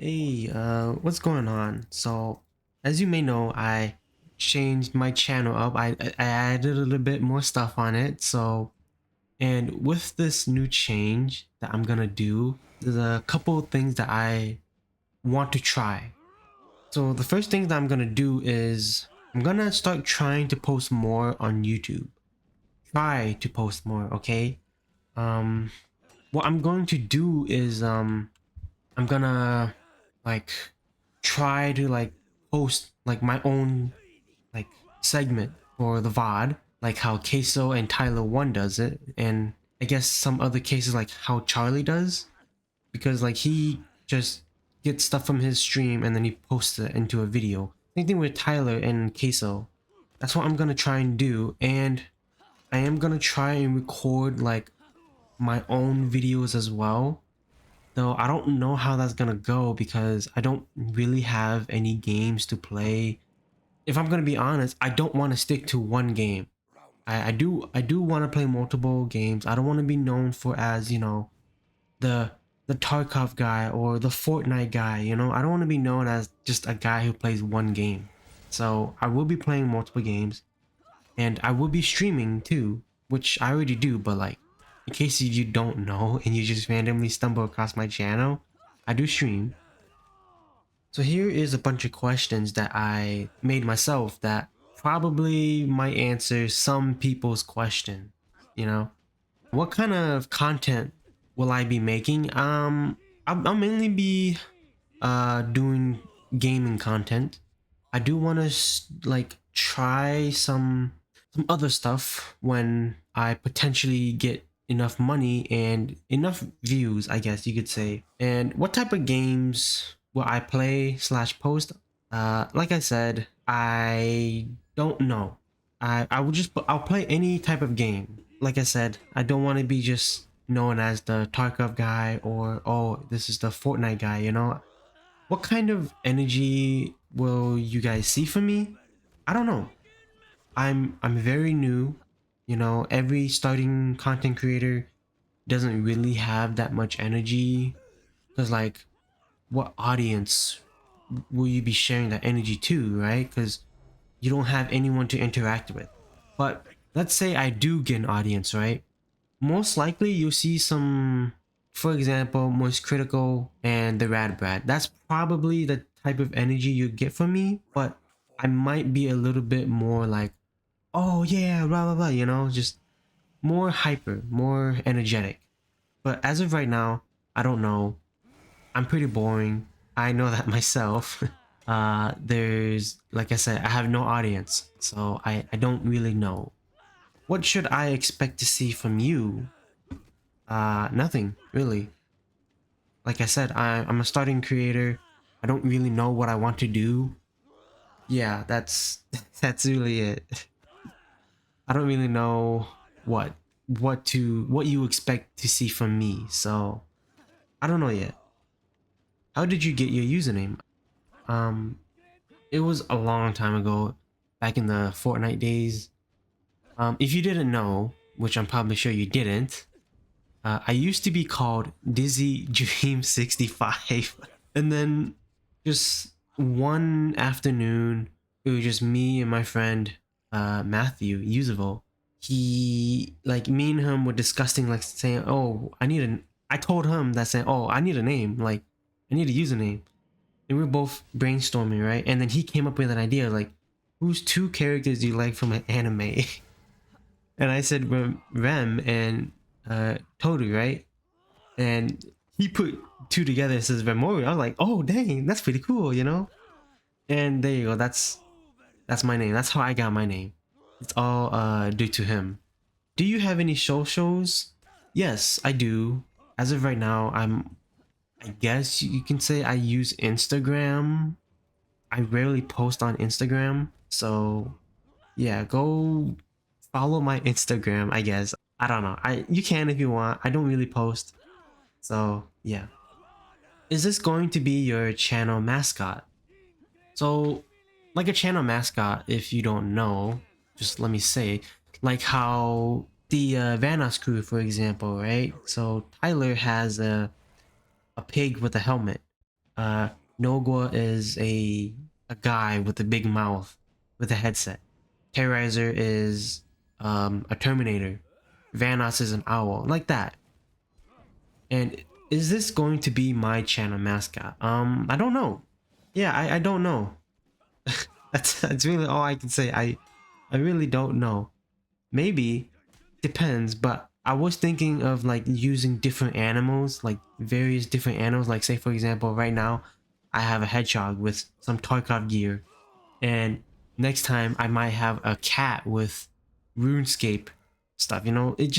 Hey, what's going on? So, as you may know, I changed my channel up. I added a little bit more stuff on it. And with this new change that I'm gonna do, there's a couple of things that I want to try. So the first thing that I'm gonna do is I'm gonna start trying to post more on YouTube. Try to post more, okay? Um, what I'm going to do is I'm gonna like try to post like my own like segment for the VOD, like how Queso and Tyler One does it, and I guess some other cases like how Charlie does, because like he just gets stuff from his stream and then he posts it into a video. Same thing with Tyler and Queso. That's what I'm gonna try and do, and I am gonna try and record like my own videos as well, though I don't know how that's gonna go because I don't really have any games to play. If I'm gonna be honest, I don't want to stick to one game. I do want to play multiple games. I don't want to be known for as, the the Tarkov guy or the Fortnite guy, I don't want to be known as just a guy who plays one game. So I will be playing multiple games and I will be streaming too, which I already do, but like in case you don't know and you just randomly stumble across my channel, I do stream. So here is a bunch of questions that I made myself that probably might answer some people's question, you know? What kind of content will I be making? I'll mainly be doing gaming content. I do want to like try some other stuff when I potentially get enough money and enough views, I guess you could say. And what type of games will I play slash post? Like I said, I don't know. I will just I'll play any type of game. Like I said, I don't want to be just known as the Tarkov guy or oh this is the Fortnite guy. What kind of energy will you guys see from me? I don't know. I'm very new. Every starting content creator doesn't really have that much energy. Cause like, what audience will you be sharing that energy to, right? Cause you don't have anyone to interact with. But let's say I do get an audience, right? Most likely you'll see some, for example, Most Critical and the Rad Brad. That's probably the type of energy you get from me, but I might be a little bit more like, oh yeah, blah blah blah, just more hyper, more energetic. But as of right now, I don't know. I'm pretty boring. I know that myself. There's, like I said, I have no audience, so I don't really know. What should I expect to see from you? Nothing really. Like I said, I'm a starting creator. I don't really know what I want to do. Yeah, that's that's really it. I don't really know what what you expect to see from me. So I don't know yet. How did you get your username? Um, it was a long time ago, back in the Fortnite days. If you didn't know, which I'm probably sure you didn't, I used to be called Dizzy Dream 65. And then just one afternoon, it was just me and my friend Matthew Usable. He like me and him were discussing like saying, "Oh, I told him that saying, "Oh, I need a name. Like I need a username." And we were both brainstorming, right? And then he came up with an idea like, "Whose two characters do you like from an anime?" And I said Rem and Toru, right? And he put two together and says Remori. I was like, oh dang, that's pretty cool. And there you go. That's my name. That's how I got my name. It's all due to him. Do you have any shows? Yes, I do. As of right now, I guess you can say I use Instagram. I rarely post on Instagram. So yeah, go follow my Instagram, I guess. I don't know. You can if you want. I don't really post. So yeah. Is this going to be your channel mascot? So, like a channel mascot, if you don't know, just let me say, like how the Vanos crew, for example, right? So Tyler has a pig with a helmet. Nogua is a guy with a big mouth with a headset. Terrorizer is a Terminator. Vanoss is an owl, like that. And is this going to be my channel mascot? I don't know. Yeah, I don't know. That's really all I can say. I really don't know. Maybe depends, but I was thinking of like using different animals, like various different animals. Like say for example, right now I have a hedgehog with some Tarkov gear, and next time I might have a cat with RuneScape stuff. You know, it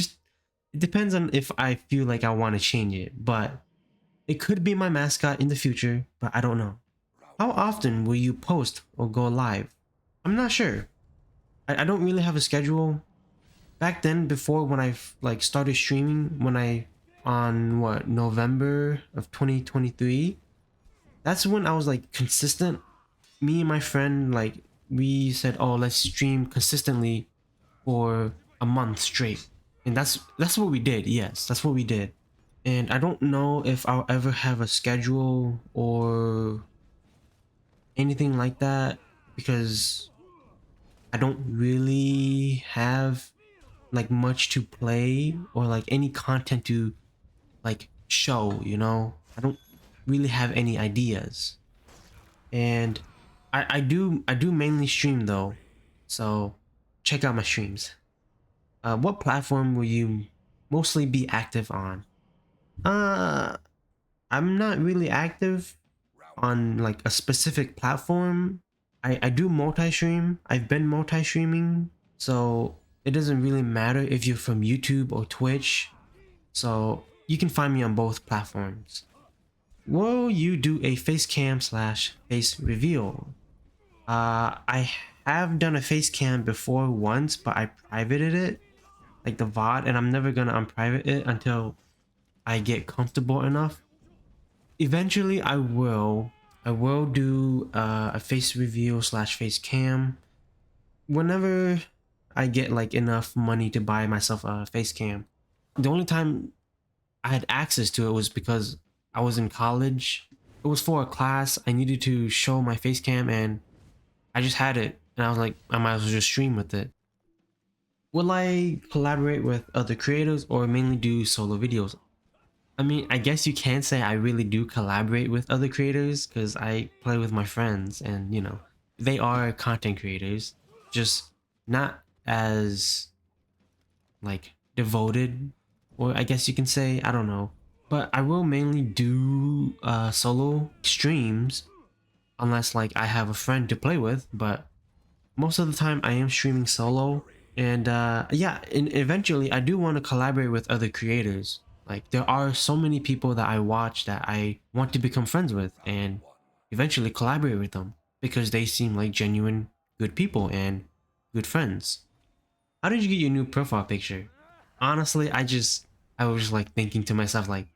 depends on if I feel like I want to change it, but it could be my mascot in the future, but I don't know. How often will you post or go live? I'm not sure. I don't really have a schedule. Back then, before when I like started streaming, when I on what November of 2023, that's when I was like consistent. Me and my friend like we said, oh, let's stream consistently for a month straight, and that's what we did. Yes, that's what we did. And I don't know if I'll ever have a schedule or anything like that because I don't really have like much to play or like any content to like show, you know. I don't really have any ideas. And I do mainly stream though, so check out my streams. What platform will you mostly be active on? uh I'm not really active on like a specific platform. I do multi-stream. I've been multi-streaming, so it doesn't really matter if you're from YouTube or Twitch. So you can find me on both platforms. Will you do a face cam slash face reveal? I have done a face cam before once, but I privated it, like the VOD, and I'm never gonna unprivate it until I get comfortable enough. Eventually I will do a face reveal slash face cam whenever I get like enough money to buy myself a face cam. The only time I had access to it was because I was in college. It was for a class. I needed to show my face cam and I just had it, and I was like, I might as well just stream with it. Will I collaborate with other creators or mainly do solo videos? I mean, I guess you can say I really do collaborate with other creators because I play with my friends and, you know, they are content creators, just not as like devoted, or I guess you can say, I don't know. But I will mainly do solo streams unless like I have a friend to play with, but most of the time I am streaming solo. And yeah, and eventually I do want to collaborate with other creators. Like there are so many people that I watch that I want to become friends with and eventually collaborate with them because they seem like genuine good people and good friends. How did you get your new profile picture? Honestly, I was just like thinking to myself like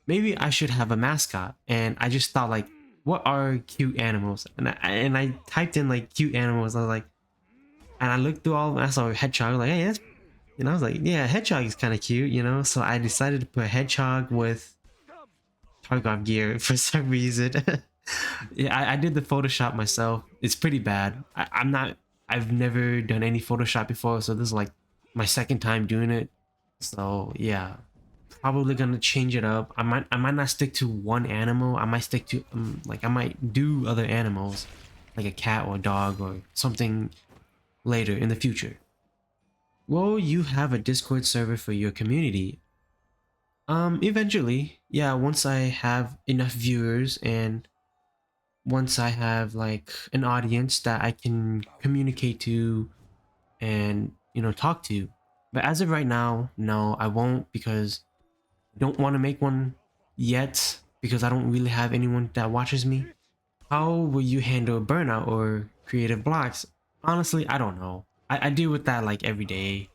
maybe I should have a mascot, and I just thought like what are cute animals? And I typed in like cute animals. I was like, and I looked through all of them. I saw a hedgehog. I was like, hey, that's, you know, I was like, yeah, hedgehog is kind of cute, you know. So I decided to put hedgehog with Tarkov gear for some reason. Yeah, I did the Photoshop myself. It's pretty bad. I'm not. I've never done any Photoshop before, so this is like my second time doing it. So yeah, probably gonna change it up. I might not stick to one animal. I might stick to like I might do other animals, like a cat or a dog or something later in the future. Will you have a Discord server for your community? Eventually, yeah, once I have enough viewers and once I have like an audience that I can communicate to and, you know, talk to. But as of right now, no, I won't because I don't want to make one yet because I don't really have anyone that watches me. How will you handle burnout or creative blocks? Honestly, I don't know. I deal with that like every day.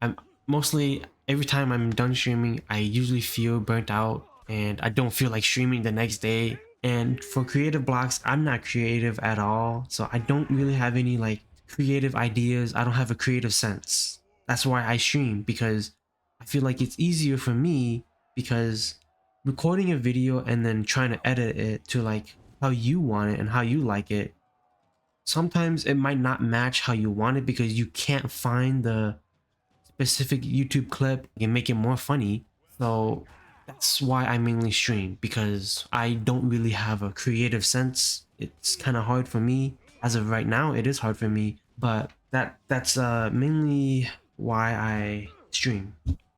I'm mostly every time I'm done streaming, I usually feel burnt out and I don't feel like streaming the next day. And for creative blocks, I'm not creative at all. So I don't really have any like creative ideas. I don't have a creative sense. That's why I stream because I feel like it's easier for me because recording a video and then trying to edit it to like how you want it and how you like it, sometimes it might not match how you want it because you can't find the specific YouTube clip and make it more funny. So that's why I mainly stream, because I don't really have a creative sense. It's kind of hard for me. As of right now, it is hard for me, but that's mainly why I stream.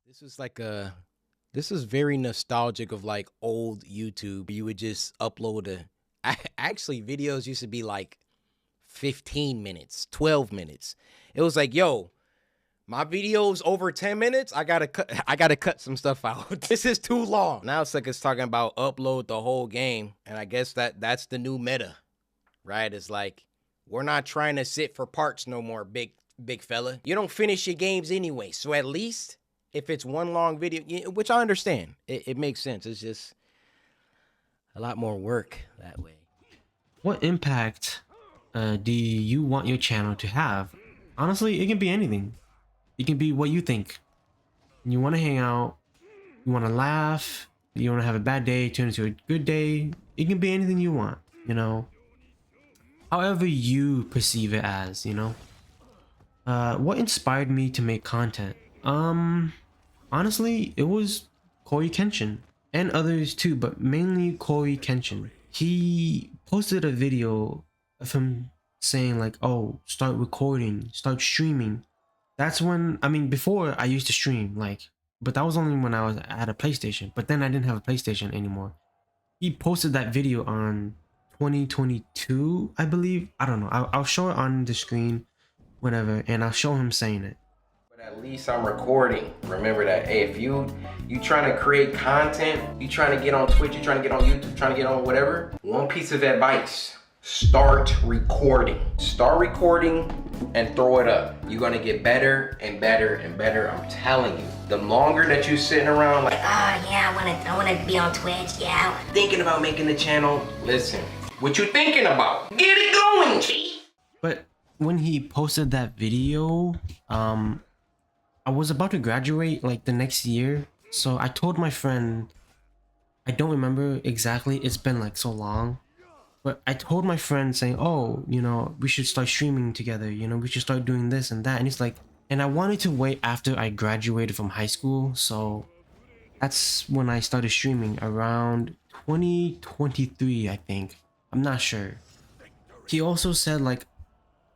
This was like a this is very nostalgic of like old YouTube. You would just upload actually videos used to be like 15 minutes, 12 minutes. It was like, yo, my video's over 10 minutes. I gotta cut some stuff out. This is too long. Now it's like it's talking about upload the whole game. And I guess that's the new meta, right? It's like, we're not trying to sit for parts no more, big fella. You don't finish your games anyway. So at least if it's one long video, which I understand, it makes sense. It's just a lot more work that way. What impact do you want your channel to have? Honestly, it can be anything. It can be what you think. You want to hang out, you want to laugh, you want to have a bad day turn into a good day. It can be anything you want, you know. However you perceive it as, you know. What inspired me to make content? Honestly, it was Corey Kenshin and others too, but mainly Corey Kenshin. He posted a video of him saying like, oh, start recording, start streaming. That's when, I mean, before I used to stream, like, but that was only when I had a PlayStation, but then I didn't have a PlayStation anymore. He posted that video on 2022, I believe. I don't know. I'll show it on the screen whenever, and I'll show him saying it. But at least I'm recording. Remember that. Hey, if you trying to create content, you trying to get on Twitch, you trying to get on YouTube, trying to get on whatever, one piece of advice: start recording. Start recording and throw it up. You're gonna get better and better and better. I'm telling you. The longer that you're sitting around like, oh yeah, I wanna be on Twitch, yeah, thinking about making the channel. Listen, what you thinking about? Get it going, G. But when he posted that video, I was about to graduate like the next year, so I told my friend, I don't remember exactly, it's been like so long, but I told my friend saying, oh, you know, we should start streaming together, you know, we should start doing this and that. And he's like, and I wanted to wait after I graduated from high school, so that's when I started streaming around 2023, I think. I'm not sure. He also said like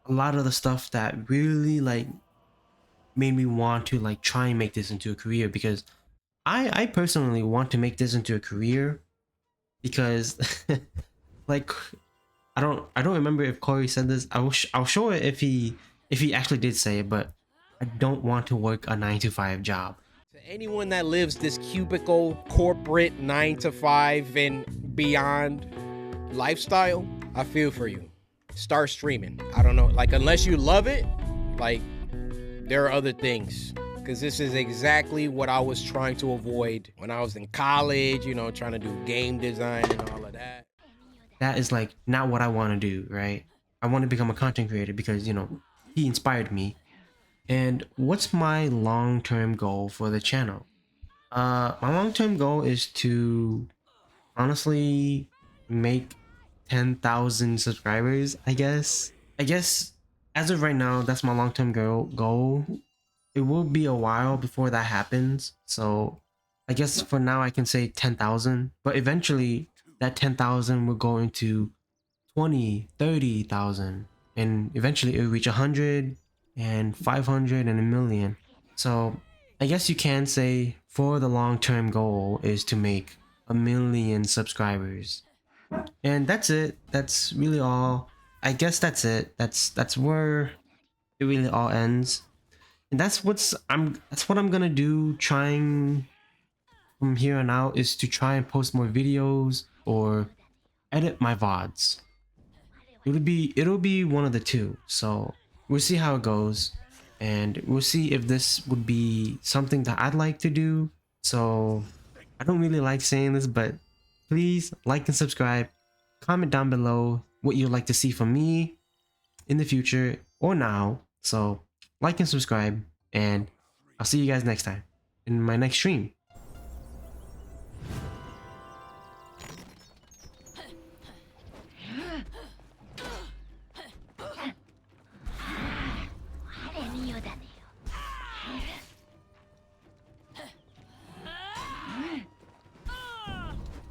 a lot of the stuff that really like made me want to like try and make this into a career, because I personally want to make this into a career because like I don't remember if Corey said this. I'll show it if he actually did say it, but I don't want to work a 9-to-5 job. To anyone that lives this cubicle corporate 9-to-5 and beyond lifestyle, I feel for you. Start streaming. I don't know, like, unless you love it, like, there are other things, because this is exactly what I was trying to avoid when I was in college, you know, trying to do game design and all of that. That is like not what I want to do, right? I want to become a content creator because, you know, he inspired me. And what's my long-term goal for the channel? My long-term goal is to honestly make 10,000 subscribers, I guess. As of right now, that's my long-term goal. It will be a while before that happens, so I guess for now I can say 10,000, but eventually that 10,000 will go into 20, 30,000, and eventually it will reach 100 and 500 and a million. So I guess you can say for the long-term goal is to make 1 million subscribers. And that's it. That's really all. I guess that's it. That's where it really all ends. And that's what I'm gonna do, trying from here on out, is to try and post more videos or edit my VODs. It'll be one of the two. So we'll see how it goes, and we'll see if this would be something that I'd like to do. So I don't really like saying this, but please like and subscribe. Comment down below what you'd like to see from me in the future or now. So like and subscribe, and I'll see you guys next time in my next stream.